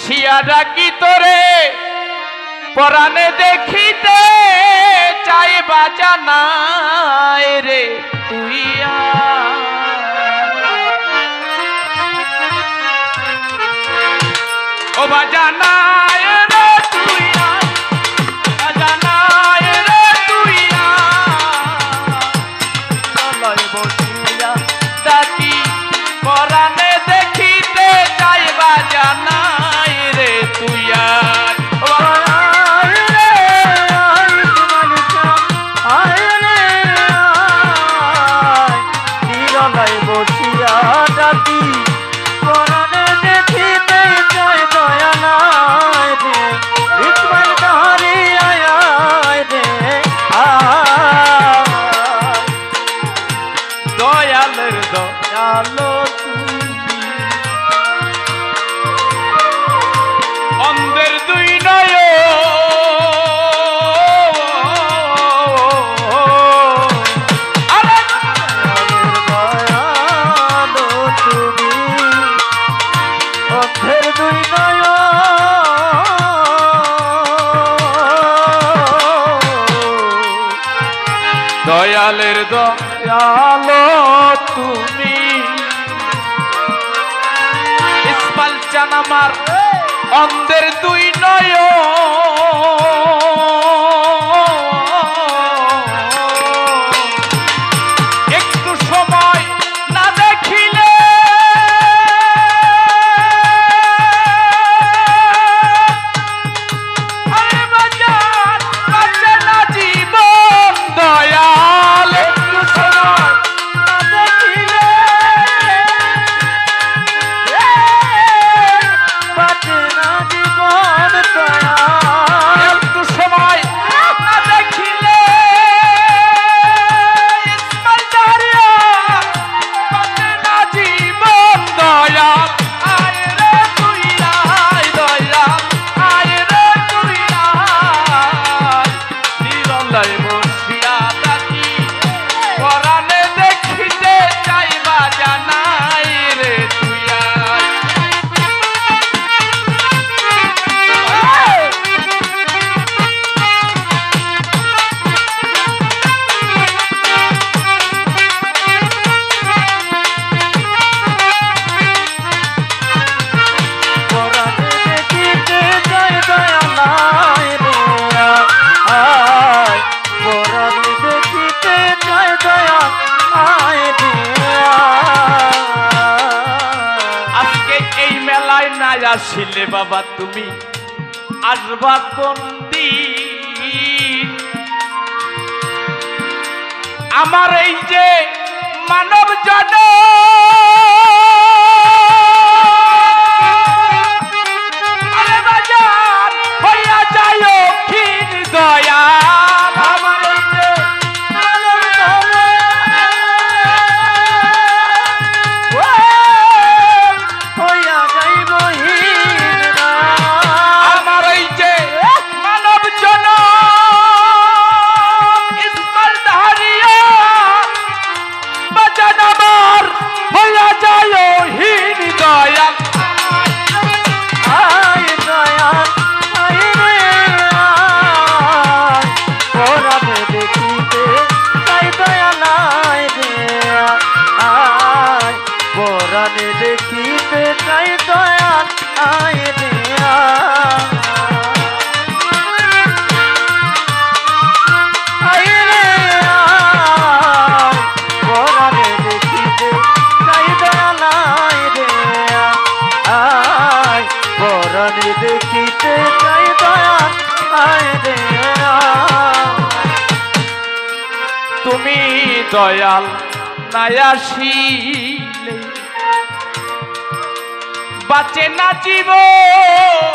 শিয়া ডাকি তোরে পরাণে দেখিতে চাই বাজানায় রে তুই ও বাজানায় রে তুই বাজানায় রে তুই লয় বসিয়া ডাকি পরাণে দেখিতে চাই বাজানায় রে তুই দয়ালের দয়ালো তুমি ইসমাইল চান আমার অন্ধের দুই নয়ন একটু সময় না দেখিলে আসিলে বাবা তুমি আসবা কোন দিন আমার এই যে মানব জন আরে বাজার হইয়া যায় ক্ষীণ দয়া আমার এই যে মানব জন হইয়া যাইব আমার এই যে মানব জন ইসমাইল ধারিয়া বাজান আমার হইয়া যায় হীন দয়া আয় দয়া আয় রে পরাণে দেখিতে চাই দয়া নাই রে আয় পরাণে দেখিতে চাই দয়া আয় রে দেখিতে চাই দয়া আয় রে তুমি দয়াল নাই আসিলে বাঁচে না জীবন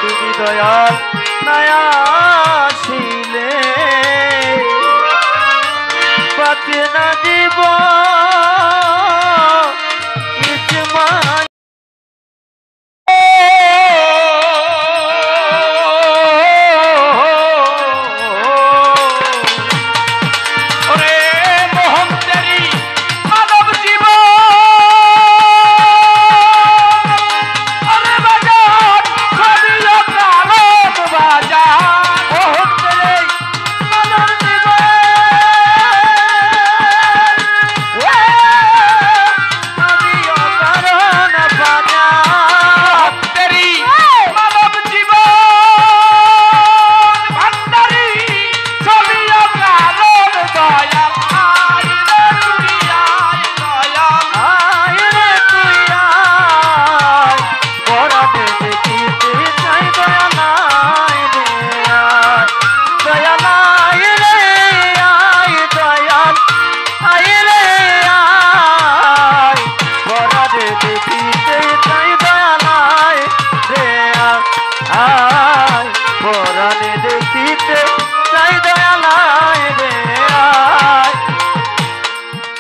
তুমি দয়াল নাই আসিলে বাঁচে না জীবন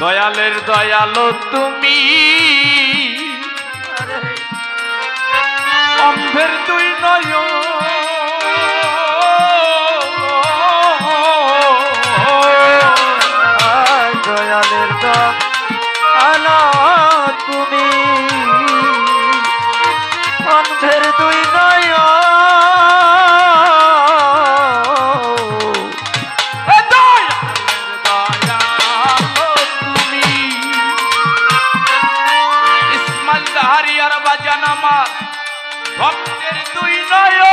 দয়ালের দয়ালো তুমি অন্ধের দুই নয়ন দয়ালের দয়ালো তুমি অন্ধের দুই নয়ন ভক্তের দুই নয়ন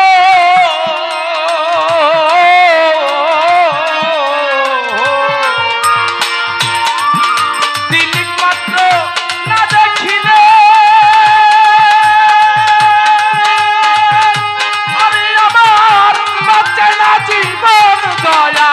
দিলিক মাত্র না দেখিলে আমি আমার বাঁচে না জীবন দয়া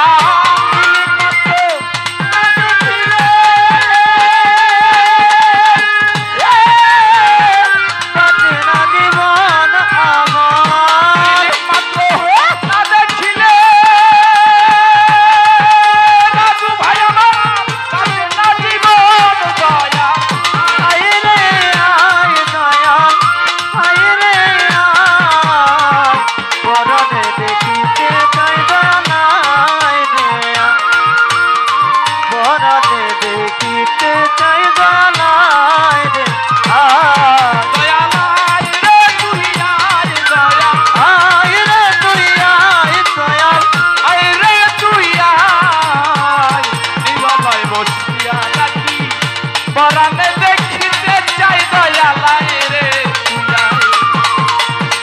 পরাণে দেখিতে চাই দয়ালাই রে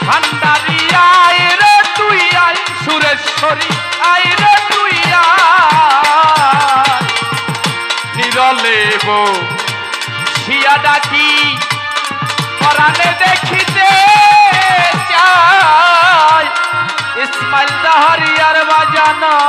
ভান্ডারি আয় রে তুই আয় সুরেশ্বরী আয় রে তুই আয় নিরলে শিয়া ডাকি পরাণে দেখিতে চাই ইসমাইল দাহরিয়ার বাজানো